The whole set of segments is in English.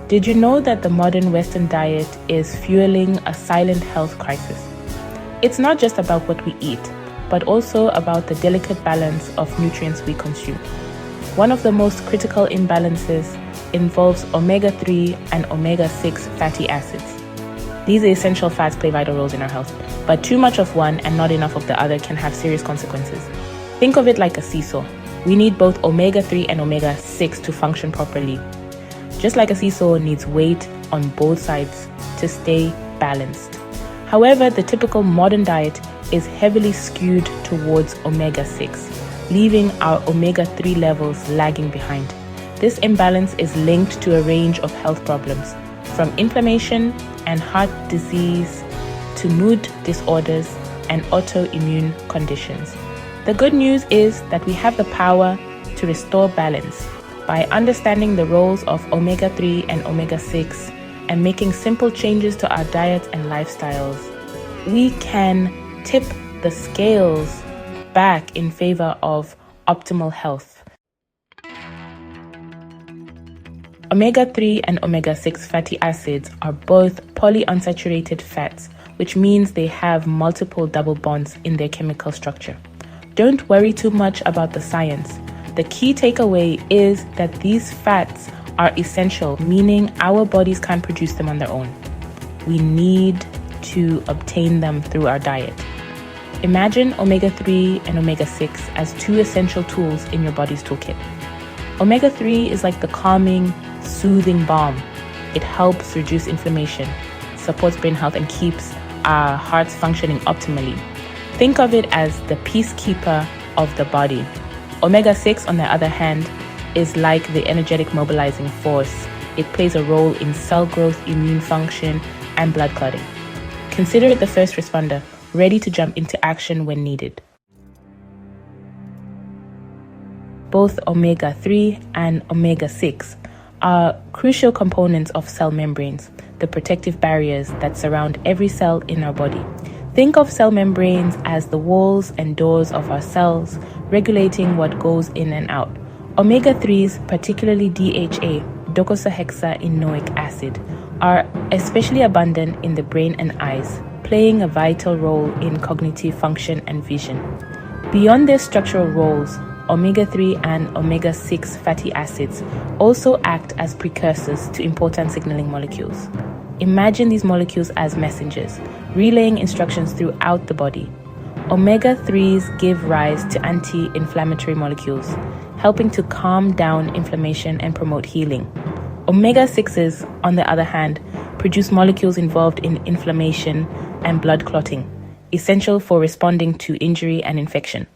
Did you know that the modern Western diet is fueling a silent health crisis? It's not just about what we eat, but also about the delicate balance of nutrients we consume. One of the most critical imbalances involves omega-3 and omega-6 fatty acids. These essential fats play vital roles in our health, but too much of one and not enough of the other can have serious consequences. Think of it like a seesaw. We need both omega-3 and omega-6 to function properly. Just like a seesaw needs weight on both sides to stay balanced. However, the typical modern diet is heavily skewed towards omega-6, leaving our omega-3 levels lagging behind. This imbalance is linked to a range of health problems, from inflammation and heart disease to mood disorders and autoimmune conditions. The good news is that we have the power to restore balance by understanding the roles of omega-3 and omega-6 and making simple changes to our diets and lifestyles. We can tip the scales back in favor of optimal health. Omega-3 and omega-6 fatty acids are both polyunsaturated fats, which means they have multiple double bonds in their chemical structure. Don't worry too much about the science. The key takeaway is that these fats are essential, meaning our bodies can't produce them on their own. We need to obtain them through our diet. Imagine omega-3 and omega-6 as two essential tools in your body's toolkit. Omega-3 is like the calming, soothing balm. It helps reduce inflammation, supports brain health, and keeps our hearts functioning optimally. Think of it as the peacekeeper of the body. Omega-6, on the other hand, is like the energetic mobilizing force. It plays a role in cell growth, immune function, and blood clotting. Consider it the first responder, ready to jump into action when needed. Both omega-3 and omega-6 are crucial components of cell membranes, the protective barriers that surround every cell in our body. Think of cell membranes as the walls and doors of our cells, regulating what goes in and out. Omega-3s, particularly DHA, docosahexaenoic acid, are especially abundant in the brain and eyes, playing a vital role in cognitive function and vision. Beyond their structural roles, omega-3 and omega-6 fatty acids also act as precursors to important signaling molecules. Imagine these molecules as messengers, relaying instructions throughout the body. Omega-3s give rise to anti-inflammatory molecules, helping to calm down inflammation and promote healing. Omega-6s, on the other hand, produce molecules involved in inflammation and blood clotting, essential for responding to injury and infection.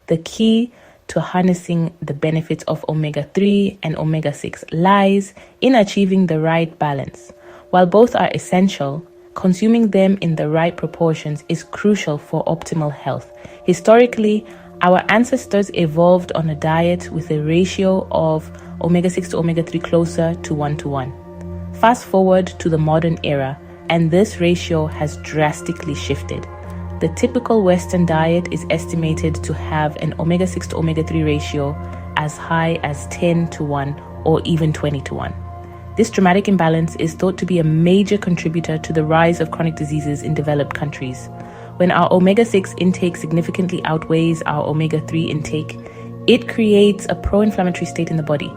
The key to harnessing the benefits of omega-3 and omega-6 lies in achieving the right balance. While both are essential, consuming them in the right proportions is crucial for optimal health. Historically, our ancestors evolved on a diet with a ratio of omega-6 to omega-3 closer to 1:1. Fast forward to the modern era, and this ratio has drastically shifted. The typical Western diet is estimated to have an omega-6 to omega-3 ratio as high as 10:1 or even 20:1. This dramatic imbalance is thought to be a major contributor to the rise of chronic diseases in developed countries. When our omega-6 intake significantly outweighs our omega-3 intake, it creates a pro-inflammatory state in the body.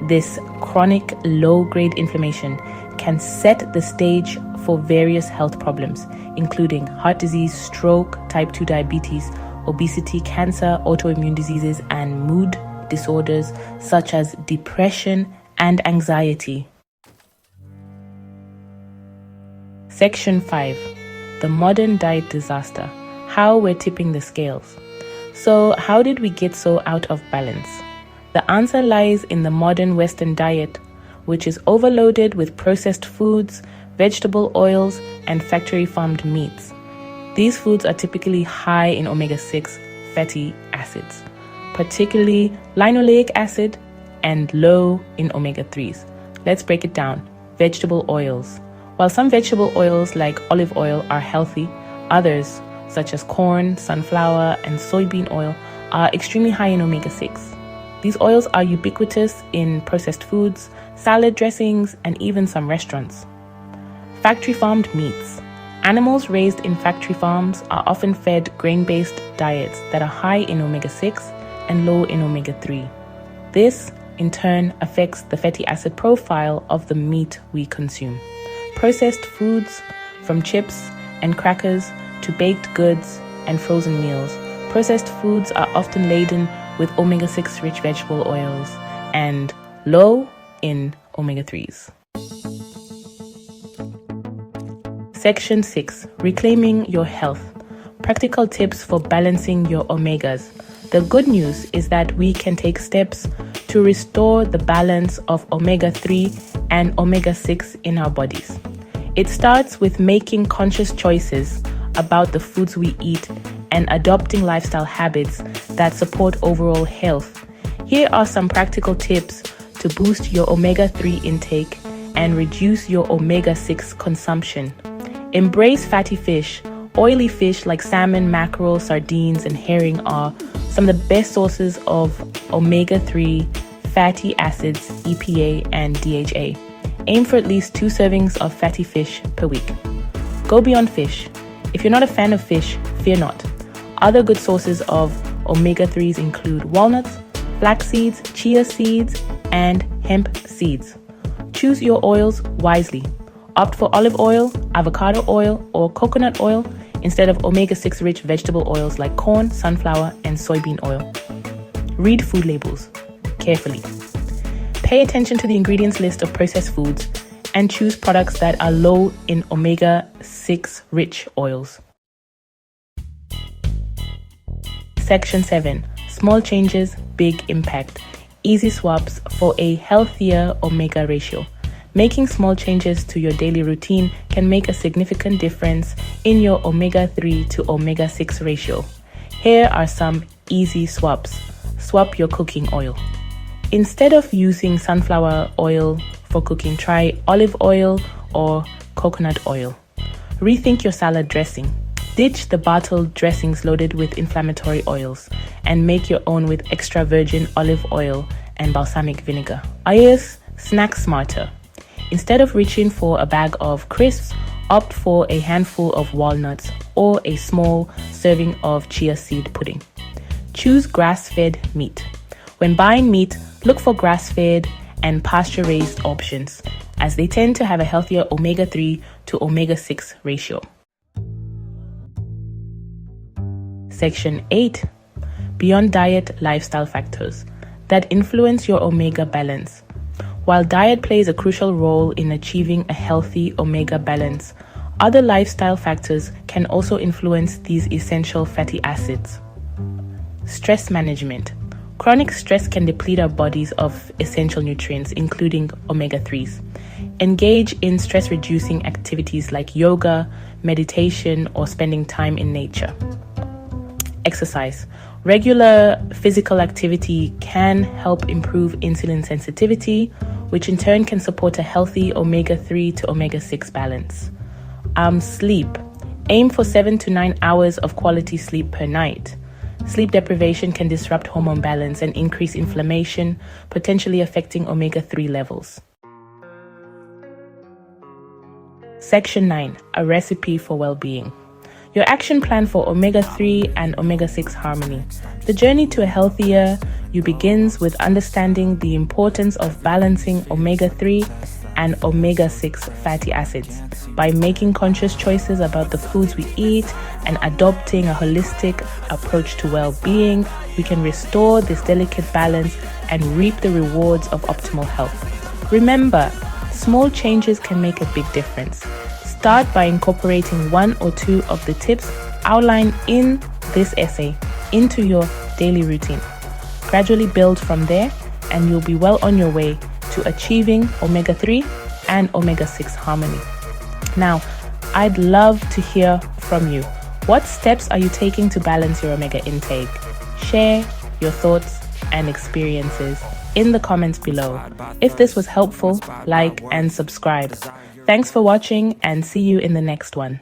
This chronic low-grade inflammation can set the stage for various health problems, including heart disease, stroke, type 2 diabetes, obesity, cancer, autoimmune diseases, and mood disorders such as depression and anxiety. Section 5. The modern diet disaster. How we're tipping the scales. So, how did we get so out of balance? The answer lies in the modern Western diet, which is overloaded with processed foods, vegetable oils, and factory-farmed meats. These foods are typically high in omega-6 fatty acids, particularly linoleic acid, and low in omega-3s. Let's break it down. Vegetable oils. While some vegetable oils like olive oil are healthy, others, such as corn, sunflower, and soybean oil, are extremely high in omega-6. These oils are ubiquitous in processed foods, salad dressings, and even some restaurants. Factory farmed meats. Animals raised in factory farms are often fed grain-based diets that are high in omega-6 and low in omega-3. This, in turn, affects the fatty acid profile of the meat we consume. Processed foods, from chips and crackers to baked goods and frozen meals, processed foods are often laden with omega-6 rich vegetable oils and low in omega-3s. Section 6. Reclaiming your health. Practical tips for balancing your omegas. The good news is that we can take steps to restore the balance of omega-3 and omega-6 in our bodies. It starts with making conscious choices about the foods we eat and adopting lifestyle habits that support overall health. Here are some practical tips to boost your omega-3 intake and reduce your omega-6 consumption. Embrace fatty fish. Oily fish like salmon, mackerel, sardines, and herring are some of the best sources of omega-3 fatty acids, EPA, and DHA. Aim for at least 2 servings of fatty fish per week. Go beyond fish. If you're not a fan of fish, fear not. Other good sources of omega-3s include walnuts, flax seeds, chia seeds, and hemp seeds. Choose your oils wisely. Opt for olive oil, avocado oil, or coconut oil instead of omega-6 rich vegetable oils like corn, sunflower, and soybean oil. Read food labels carefully. Pay attention to the ingredients list of processed foods and choose products that are low in omega-6 rich oils. Section 7. Small changes, big impact. Easy swaps for a healthier omega ratio. Making small changes to your daily routine can make a significant difference in your omega-3 to omega-6 ratio. Here are some easy swaps. Swap your cooking oil. Instead of using sunflower oil for cooking, try olive oil or coconut oil. Rethink your salad dressing. Ditch the bottled dressings loaded with inflammatory oils and make your own with extra virgin olive oil and balsamic vinegar. Snack smarter. Instead of reaching for a bag of crisps, opt for a handful of walnuts or a small serving of chia seed pudding. Choose grass-fed meat. When buying meat, look for grass-fed and pasture-raised options, as they tend to have a healthier omega-3 to omega-6 ratio. Section 8. Beyond diet, lifestyle factors that influence your omega balance. While diet plays a crucial role in achieving a healthy omega balance, other lifestyle factors can also influence these essential fatty acids. Stress management. Chronic stress can deplete our bodies of essential nutrients, including omega-3s. Engage in stress-reducing activities like yoga, meditation, or spending time in nature. Exercise. Regular physical activity can help improve insulin sensitivity, which in turn can support a healthy omega-3 to omega-6 balance. Sleep. Aim for 7 to 9 hours of quality sleep per night. Sleep deprivation can disrupt hormone balance and increase inflammation, potentially affecting omega-3 levels. Section 9. A recipe for well-being. Your action plan for omega-3 and omega-6 harmony. The journey to a healthier you begins with understanding the importance of balancing omega-3 and omega-6 fatty acids. By making conscious choices about the foods we eat and adopting a holistic approach to well-being, we can restore this delicate balance and reap the rewards of optimal health. Remember, small changes can make a big difference. Start by incorporating 1 or 2 of the tips outlined in this essay into your daily routine. Gradually build from there, and you'll be well on your way to achieving omega-3 and omega-6 harmony. Now, I'd love to hear from you. What steps are you taking to balance your omega intake? Share your thoughts and experiences in the comments below. If this was helpful, like and subscribe. Thanks for watching, and see you in the next one.